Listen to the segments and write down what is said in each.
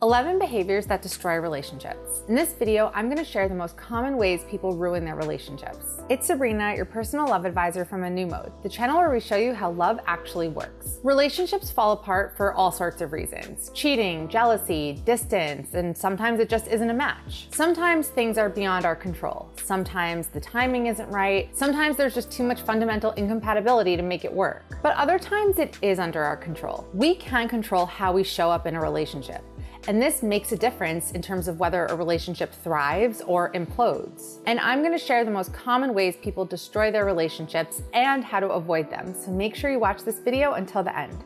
11 behaviors that destroy relationships. In this video, I'm going to share the most common ways people ruin their relationships. It's Sabrina, your personal love advisor from A New Mode, the channel where we show you how love actually works. Relationships fall apart for all sorts of reasons: cheating, jealousy, distance, and sometimes it just isn't a match. Sometimes things are beyond our control. Sometimes the timing isn't right. Sometimes there's just too much fundamental incompatibility to make it work. But other times it is under our control. We can control how we show up in a relationship. And this makes a difference in terms of whether a relationship thrives or implodes. And I'm gonna share the most common ways people destroy their relationships and how to avoid them. So make sure you watch this video until the end.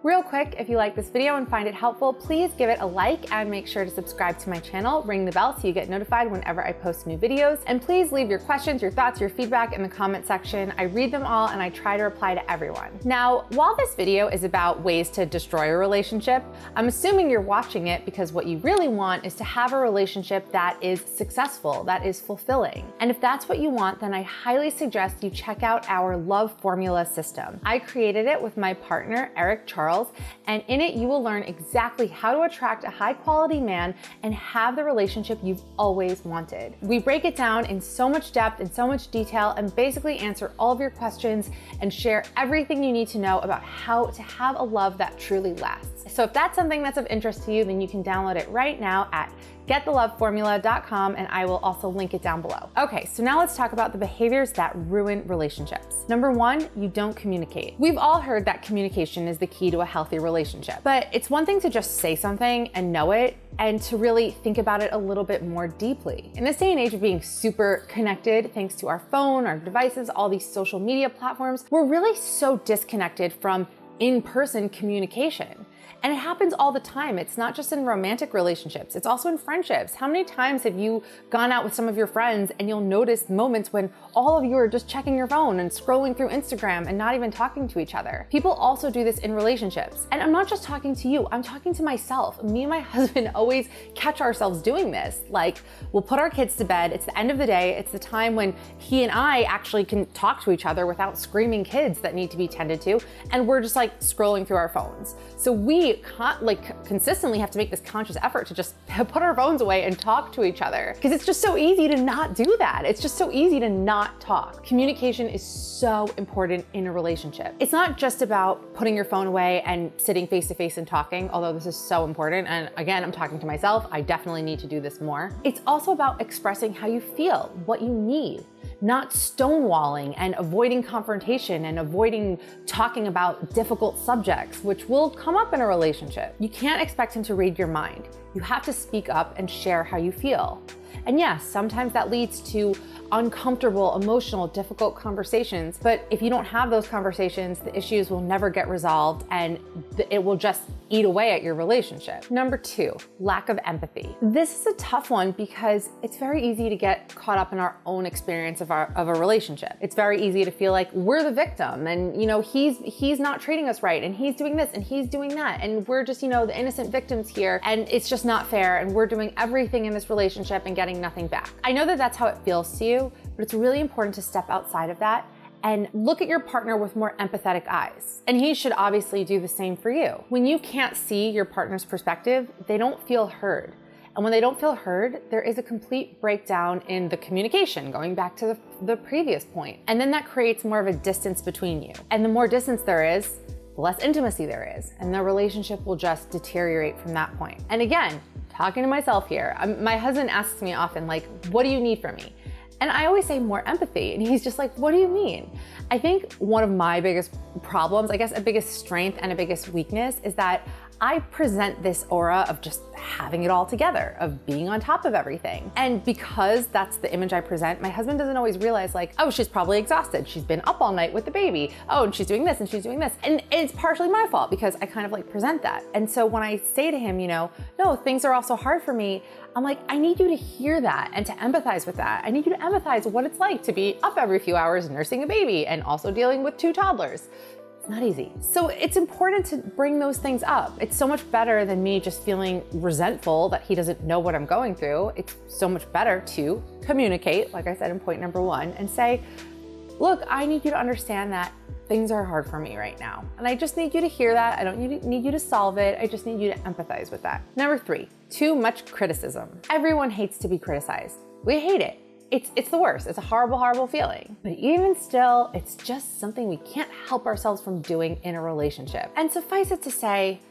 Real quick, if you like this video and find it helpful, please give it a like and make sure to subscribe to my channel, ring the bell so you get notified whenever I post new videos. And please leave your questions, your thoughts, your feedback in the comment section. I read them all and I try to reply to everyone. Now, while this video is about ways to destroy a relationship, I'm assuming you're watching it because what you really want is to have a relationship that is successful, that is fulfilling. And if that's what you want, then I highly suggest you check out our love formula system. I created it with my partner, Eric Charles, and in it you will learn exactly how to attract a high quality man and have the relationship you've always wanted. We break it down in so much depth and so much detail and basically answer all of your questions and share everything you need to know about how to have a love that truly lasts. So if that's something that's of interest to you, then you can download it right now at gettheloveformula.com, and I will also link it down below. Okay, so now let's talk about the behaviors that ruin relationships. Number one, you don't communicate. We've all heard that communication is the key to a healthy relationship, but it's one thing to just say something and know it, and to really think about it a little bit more deeply. In this day and age of being super connected, thanks to our phone, our devices, all these social media platforms, we're really so disconnected from in-person communication. And it happens all the time. It's not just in romantic relationships, it's also in friendships. How many times have you gone out with some of your friends and you'll notice moments when all of you are just checking your phone and scrolling through Instagram and not even talking to each other? People also do this in relationships. And I'm not just talking to you, I'm talking to myself. Me and my husband always catch ourselves doing this. Like, we'll put our kids to bed, it's the end of the day, it's the time when he and I actually can talk to each other without screaming kids that need to be tended to, and we're just like scrolling through our phones. So we consistently have to make this conscious effort to just put our phones away and talk to each other, because it's just so easy to not do that. It's just so easy to not talk. Communication is so important in a relationship. It's not just about putting your phone away and sitting face to face and talking, although this is so important. And again, I'm talking to myself. I definitely need to do this more. It's also about expressing how you feel, what you need, not stonewalling and avoiding confrontation and avoiding talking about difficult subjects, which will come up in a relationship. You can't expect him to read your mind. You have to speak up and share how you feel. And yes, sometimes that leads to uncomfortable, emotional, difficult conversations. But if you don't have those conversations, the issues will never get resolved and it will just eat away at your relationship. Number two, lack of empathy. This is a tough one because it's very easy to get caught up in our own experience of a relationship. It's very easy to feel like we're the victim and he's not treating us right and he's doing this and he's doing that and we're just, the innocent victims here and it's just not fair and we're doing everything in this relationship and getting nothing back. I know that that's how it feels to you, but it's really important to step outside of that and look at your partner with more empathetic eyes. And he should obviously do the same for you. When you can't see your partner's perspective, they don't feel heard. And when they don't feel heard, there is a complete breakdown in the communication, going back to the previous point. And then that creates more of a distance between you. And the more distance there is, the less intimacy there is. And the relationship will just deteriorate from that point. And again, talking to myself here, my husband asks me often, like, what do you need from me? And I always say more empathy. And he's just like, what do you mean? I think one of my biggest problems, I guess a biggest strength and a biggest weakness, is that I present this aura of just having it all together, of being on top of everything. And because that's the image I present, my husband doesn't always realize like, oh, she's probably exhausted. She's been up all night with the baby. Oh, and she's doing this and she's doing this. And it's partially my fault because I kind of like present that. And so when I say to him, no, things are also hard for me, I'm like, I need you to hear that and to empathize with that. I need you to empathize what it's like to be up every few hours nursing a baby and also dealing with 2 toddlers. Not easy. So it's important to bring those things up. It's so much better than me just feeling resentful that he doesn't know what I'm going through. It's so much better to communicate, like I said in point number 1, and say, look, I need you to understand that things are hard for me right now. And I just need you to hear that. I don't need you to solve it. I just need you to empathize with that. Number 3, too much criticism. Everyone hates to be criticized. We hate it. It's the worst. It's a horrible, horrible feeling. But even still, it's just something we can't help ourselves from doing in a relationship. And suffice it to say,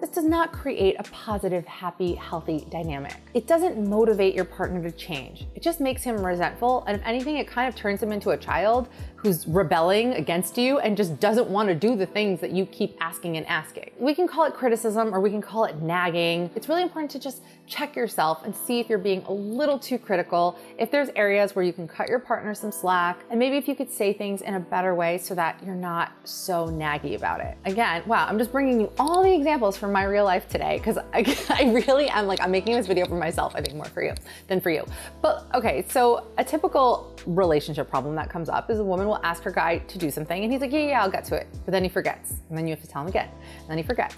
this does not create a positive, happy, healthy dynamic. It doesn't motivate your partner to change. It just makes him resentful, and if anything, it kind of turns him into a child who's rebelling against you and just doesn't want to do the things that you keep asking and asking. We can call it criticism or we can call it nagging. It's really important to just check yourself and see if you're being a little too critical, if there's areas where you can cut your partner some slack, and maybe if you could say things in a better way so that you're not so naggy about it. Again, wow, I'm just bringing you all the examples from my real life today because I really am I'm making this video for myself, I think more for you than for you. But okay, so a typical relationship problem that comes up is a woman will ask her guy to do something and he's like, yeah, I'll get to it. But then he forgets. And then you have to tell him again. And then he forgets.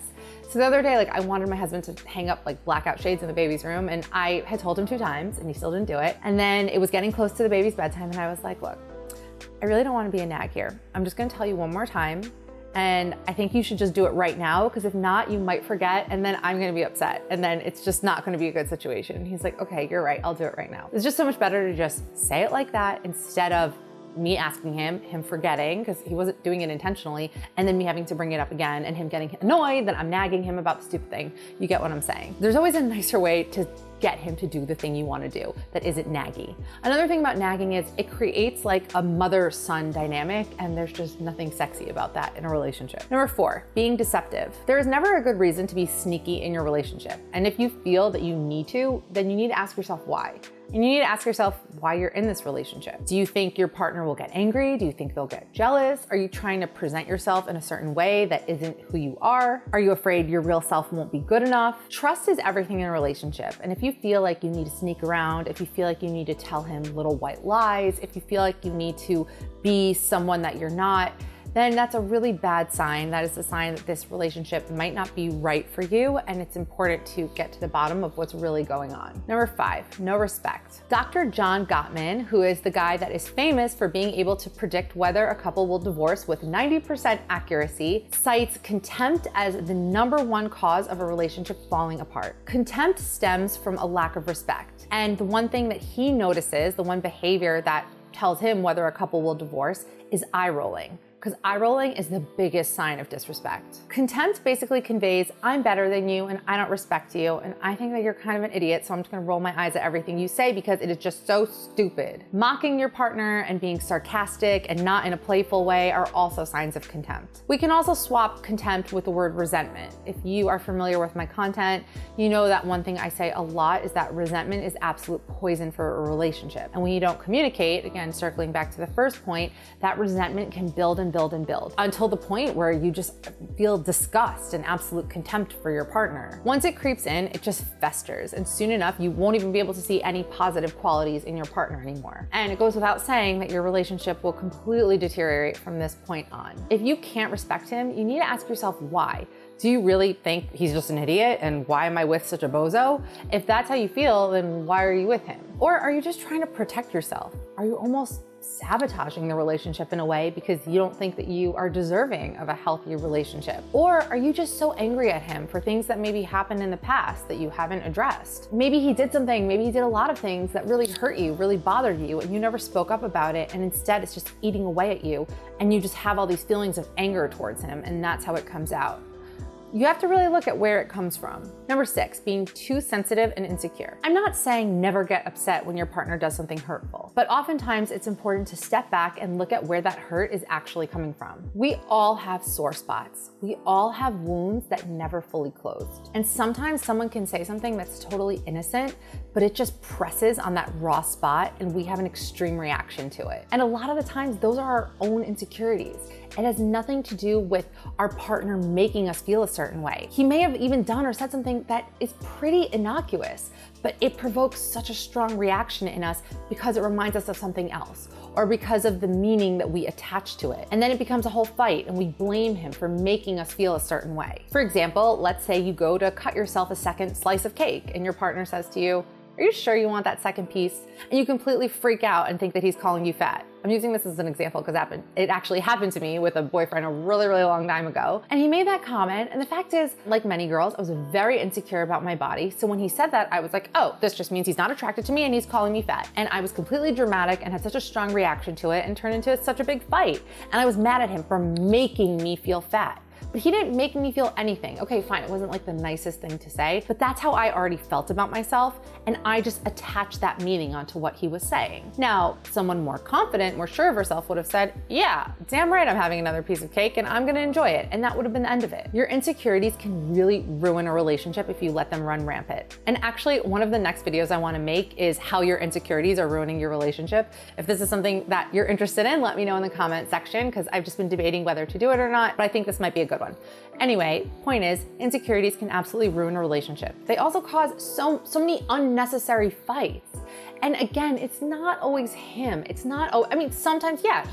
So the other day, I wanted my husband to hang up blackout shades in the baby's room, and I had told him 2 times and he still didn't do it. And then it was getting close to the baby's bedtime and I was like, look, I really don't want to be a nag here. I'm just gonna tell you one more time. And I think you should just do it right now, because if not, you might forget and then I'm gonna be upset. And then it's just not gonna be a good situation. He's like, okay, you're right, I'll do it right now. It's just so much better to just say it like that instead of me asking him forgetting because he wasn't doing it intentionally, and then me having to bring it up again and him getting annoyed that I'm nagging him about the stupid thing. You get what I'm saying? There's always a nicer way to get him to do the thing you want to do that isn't naggy. Another thing about nagging is it creates a mother-son dynamic, and there's just nothing sexy about that in a relationship. Number 4, being deceptive. There is never a good reason to be sneaky in your relationship. And if you feel that you need to, then you need to ask yourself why. And you need to ask yourself why you're in this relationship. Do you think your partner will get angry? Do you think they'll get jealous? Are you trying to present yourself in a certain way that isn't who you are? Are you afraid your real self won't be good enough? Trust is everything in a relationship. And if you feel like you need to sneak around, if you feel like you need to tell him little white lies, if you feel like you need to be someone that you're not, then that's a really bad sign. That is a sign that this relationship might not be right for you, and it's important to get to the bottom of what's really going on. Number 5, no respect. Dr. John Gottman, who is the guy that is famous for being able to predict whether a couple will divorce with 90% accuracy, cites contempt as the number 1 cause of a relationship falling apart. Contempt stems from a lack of respect. And the one thing that he notices, the one behavior that tells him whether a couple will divorce, is eye rolling. Because eye rolling is the biggest sign of disrespect. Contempt basically conveys, I'm better than you and I don't respect you, and I think that you're kind of an idiot, so I'm just gonna roll my eyes at everything you say because it is just so stupid. Mocking your partner and being sarcastic and not in a playful way are also signs of contempt. We can also swap contempt with the word resentment. If you are familiar with my content, you know that one thing I say a lot is that resentment is absolute poison for a relationship. And when you don't communicate, again, circling back to the first point, that resentment can build and build and build until the point where you just feel disgust and absolute contempt for your partner. Once it creeps in, it just festers, and soon enough, you won't even be able to see any positive qualities in your partner anymore. And it goes without saying that your relationship will completely deteriorate from this point on. If you can't respect him, you need to ask yourself why. Do you really think he's just an idiot, and why am I with such a bozo? If that's how you feel, then why are you with him? Or are you just trying to protect yourself? Are you almost sabotaging the relationship in a way because you don't think that you are deserving of a healthy relationship? Or are you just so angry at him for things that maybe happened in the past that you haven't addressed? Maybe he did something, maybe he did a lot of things that really hurt you, really bothered you, and you never spoke up about it, and instead it's just eating away at you, and you just have all these feelings of anger towards him, and that's how it comes out. You have to really look at where it comes from. Number 6, being too sensitive and insecure. I'm not saying never get upset when your partner does something hurtful, but oftentimes it's important to step back and look at where that hurt is actually coming from. We all have sore spots. We all have wounds that never fully closed. And sometimes someone can say something that's totally innocent, but it just presses on that raw spot and we have an extreme reaction to it. And a lot of the times those are our own insecurities. It has nothing to do with our partner making us feel a certain way. He may have even done or said something that is pretty innocuous, but it provokes such a strong reaction in us because it reminds us of something else, or because of the meaning that we attach to it. And then it becomes a whole fight and we blame him for making us feel a certain way. For example, let's say you go to cut yourself a second slice of cake and your partner says to you, Are you sure you want that second piece? And you completely freak out and think that he's calling you fat. I'm using this as an example because it actually happened to me with a boyfriend a really, really long time ago. And he made that comment. And the fact is, like many girls, I was very insecure about my body. So when he said that, I was like, oh, this just means he's not attracted to me and he's calling me fat. And I was completely dramatic and had such a strong reaction to it and turned into such a big fight. And I was mad at him for making me feel fat. But he didn't make me feel anything. Okay, fine, it wasn't like the nicest thing to say, but that's how I already felt about myself, and I just attached that meaning onto what he was saying. Now, someone more confident, more sure of herself would have said, yeah, damn right I'm having another piece of cake and I'm gonna enjoy it, and that would have been the end of it. Your insecurities can really ruin a relationship if you let them run rampant. And actually, one of the next videos I wanna make is how your insecurities are ruining your relationship. If this is something that you're interested in, let me know in the comment section, because I've just been debating whether to do it or not, but I think this might be a good one. Anyway, point is, insecurities can absolutely ruin a relationship. They also cause so many unnecessary fights. And again, it's not always him. It's not, I mean, sometimes, yeah,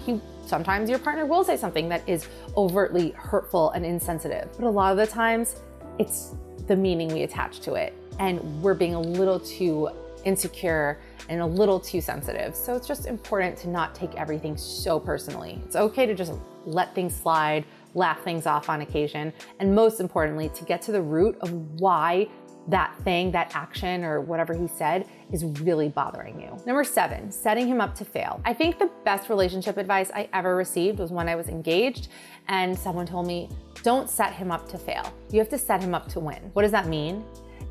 sometimes your partner will say something that is overtly hurtful and insensitive. But a lot of the times, it's the meaning we attach to it. And we're being a little too insecure and a little too sensitive. So it's just important to not take everything so personally. It's okay to just let things slide, laugh things off on occasion, and most importantly, to get to the root of why that thing, that action, or whatever he said is really bothering you. Number 7, setting him up to fail. I think the best relationship advice I ever received was when I was engaged and someone told me, don't set him up to fail. You have to set him up to win. What does that mean?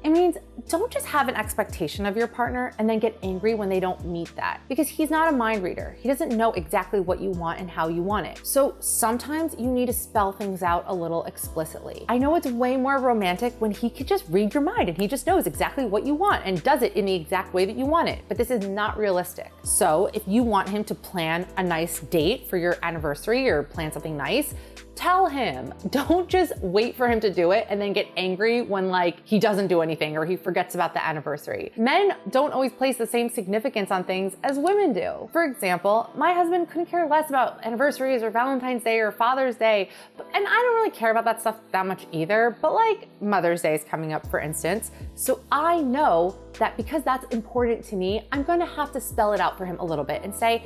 It means don't just have an expectation of your partner and then get angry when they don't meet that, because he's not a mind reader. He doesn't know exactly what you want and how you want it. So sometimes you need to spell things out a little explicitly. I know it's way more romantic when he could just read your mind and he just knows exactly what you want and does it in the exact way that you want it, but this is not realistic. So if you want him to plan a nice date for your anniversary or plan something nice, tell him. Don't just wait for him to do it and then get angry when he doesn't do anything or he forgets about the anniversary. Men don't always place the same significance on things as women do. For example, my husband couldn't care less about anniversaries or Valentine's Day or Father's Day, and I don't really care about that stuff that much either, but Mother's Day is coming up, for instance. So I know that because that's important to me, I'm gonna have to spell it out for him a little bit and say,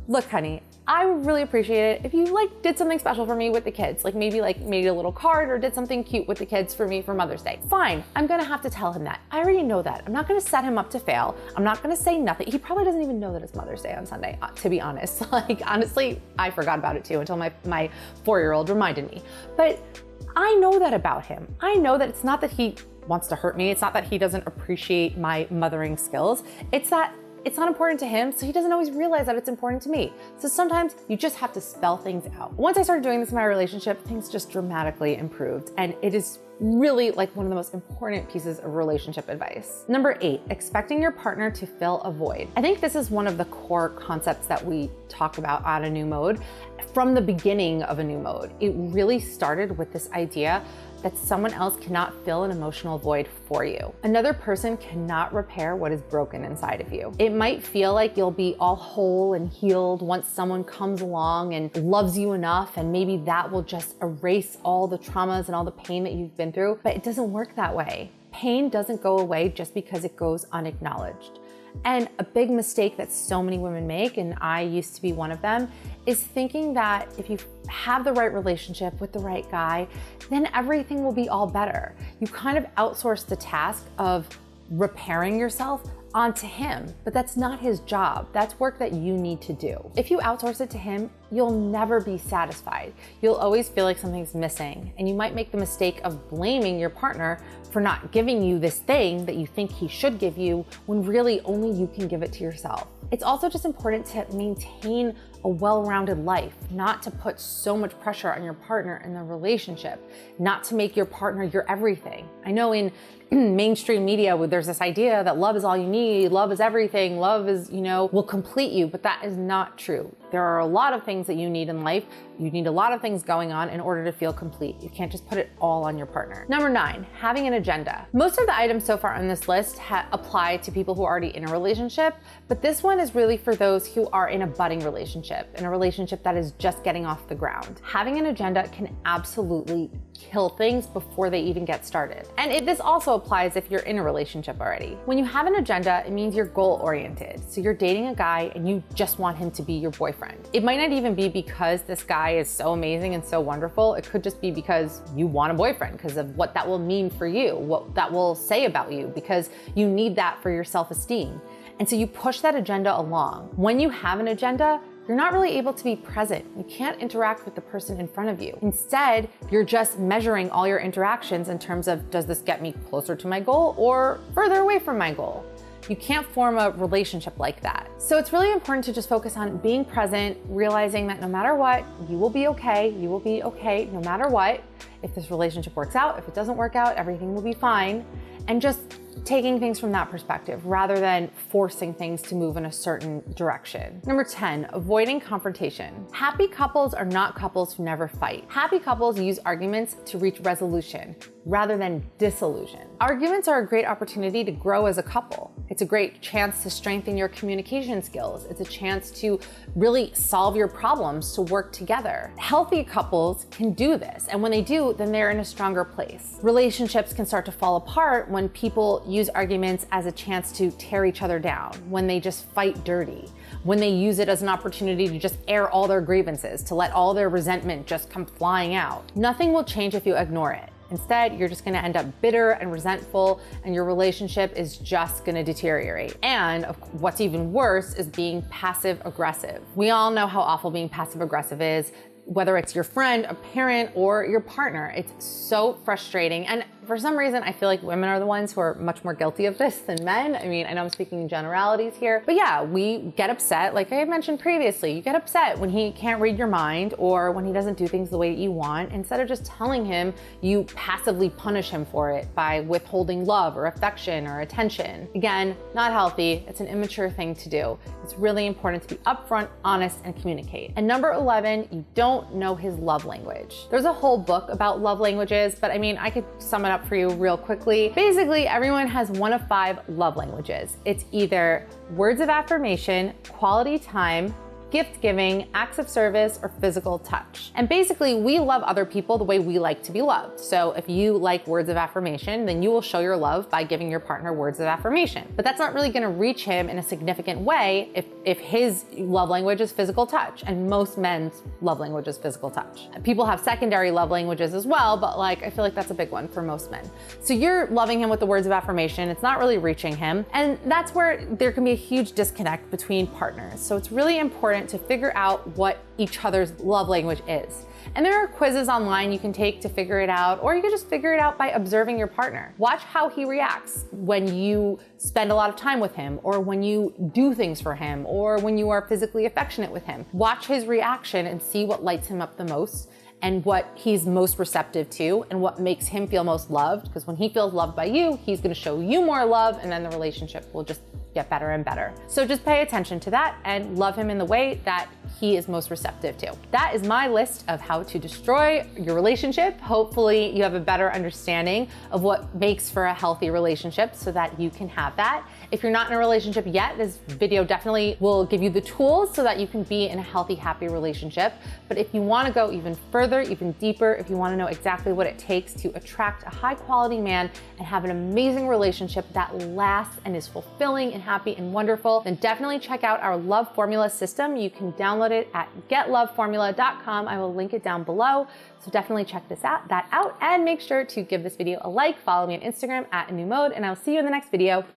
look, honey, I would really appreciate it if you did something special for me with the kids, maybe made a little card or did something cute with the kids for me for Mother's Day. Fine, I'm gonna have to tell him that. I already know that. I'm not gonna set him up to fail. I'm not gonna say nothing. He probably doesn't even know that it's Mother's Day on Sunday, to be honest. Honestly, I forgot about it too until my 4-year-old reminded me. But I know that about him. I know that it's not that he wants to hurt me. It's not that he doesn't appreciate my mothering skills. It's that it's not important to him, so he doesn't always realize that it's important to me. So sometimes you just have to spell things out. Once I started doing this in my relationship, things just dramatically improved, and it is really one of the most important pieces of relationship advice. Number 8, expecting your partner to fill a void. I think this is one of the core concepts that we talk about on A New Mode. From the beginning of A New Mode, it really started with this idea that someone else cannot fill an emotional void for you. Another person cannot repair what is broken inside of you. It might feel like you'll be all whole and healed once someone comes along and loves you enough, and maybe that will just erase all the traumas and all the pain that you've been through, but it doesn't work that way. Pain doesn't go away just because it goes unacknowledged. And a big mistake that so many women make, and I used to be one of them, is thinking that if you have the right relationship with the right guy, then everything will be all better. You kind of outsource the task of repairing yourself onto him, but that's not his job. That's work that you need to do. If you outsource it to him, you'll never be satisfied. You'll always feel like something's missing, and you might make the mistake of blaming your partner for not giving you this thing that you think he should give you, when really only you can give it to yourself. It's also just important to maintain a well-rounded life, not to put so much pressure on your partner in the relationship, not to make your partner your everything. I know in mainstream media, there's this idea that love is all you need, love is everything, love is, will complete you, but that is not true. There are a lot of things that you need in life. You need a lot of things going on in order to feel complete. You can't just put it all on your partner. Number 9, having an agenda. Most of the items so far on this list apply to people who are already in a relationship, but this one is really for those who are in a budding relationship, in a relationship that is just getting off the ground. Having an agenda can absolutely kill things before they even get started. And this also applies if you're in a relationship already. When you have an agenda, it means you're goal-oriented. So you're dating a guy and you just want him to be your boyfriend. It might not even be because this guy is so amazing and so wonderful. It could just be because you want a boyfriend, because of what that will mean for you, what that will say about you, because you need that for your self-esteem. And so you push that agenda along. When you have an agenda, you're not really able to be present. You can't interact with the person in front of you. Instead, you're just measuring all your interactions in terms of, does this get me closer to my goal or further away from my goal? You can't form a relationship like that. So it's really important to just focus on being present, realizing that no matter what, you will be okay. You will be okay no matter what. If this relationship works out, if it doesn't work out, everything will be fine. And just taking things from that perspective rather than forcing things to move in a certain direction. Number 10, avoiding confrontation. Happy couples are not couples who never fight. Happy couples use arguments to reach resolution rather than dissolution. Arguments are a great opportunity to grow as a couple. It's a great chance to strengthen your communication skills. It's a chance to really solve your problems, to work together. Healthy couples can do this, and when they do, then they're in a stronger place. Relationships can start to fall apart when people use arguments as a chance to tear each other down, when they just fight dirty, when they use it as an opportunity to just air all their grievances, to let all their resentment just come flying out. Nothing will change if you ignore it. Instead, you're just gonna end up bitter and resentful, and your relationship is just gonna deteriorate. And what's even worse is being passive aggressive. We all know how awful being passive aggressive is, whether it's your friend, a parent, or your partner. It's so frustrating. And for some reason, I feel like women are the ones who are much more guilty of this than men. I mean, I know I'm speaking in generalities here, but yeah, we get upset. Like I had mentioned previously, you get upset when he can't read your mind or when he doesn't do things the way that you want. Instead of just telling him, you passively punish him for it by withholding love or affection or attention. Again, not healthy. It's an immature thing to do. It's really important to be upfront, honest, and communicate. And number 11, you don't know his love language. There's a whole book about love languages, but I mean, I could sum it up for you real quickly. Basically, everyone has one of 5 love languages. It's either words of affirmation, quality time, gift giving, acts of service, or physical touch. And basically, we love other people the way we like to be loved. So if you like words of affirmation, then you will show your love by giving your partner words of affirmation. But that's not really gonna reach him in a significant way if his love language is physical touch, and most men's love language is physical touch. People have secondary love languages as well, but I feel like that's a big one for most men. So you're loving him with the words of affirmation, it's not really reaching him, and that's where there can be a huge disconnect between partners. So it's really important to figure out what each other's love language is. And there are quizzes online you can take to figure it out, or you can just figure it out by observing your partner. Watch how he reacts when you spend a lot of time with him, or when you do things for him, or when you are physically affectionate with him. Watch his reaction and see what lights him up the most, and what he's most receptive to, and what makes him feel most loved. Because when he feels loved by you, he's gonna show you more love, and then the relationship will just get better and better. So just pay attention to that and love him in the way that he is most receptive to. That is my list of how to destroy your relationship. Hopefully you have a better understanding of what makes for a healthy relationship so that you can have that. If you're not in a relationship yet, this video definitely will give you the tools so that you can be in a healthy, happy relationship. But if you wanna go even further, even deeper, if you wanna know exactly what it takes to attract a high quality man and have an amazing relationship that lasts and is fulfilling and happy and wonderful, then definitely check out our Love Formula system. You can download it at getloveformula.com. I will link it down below. So definitely check that out, and make sure to give this video a like, follow me on Instagram @newmode, and I'll see you in the next video.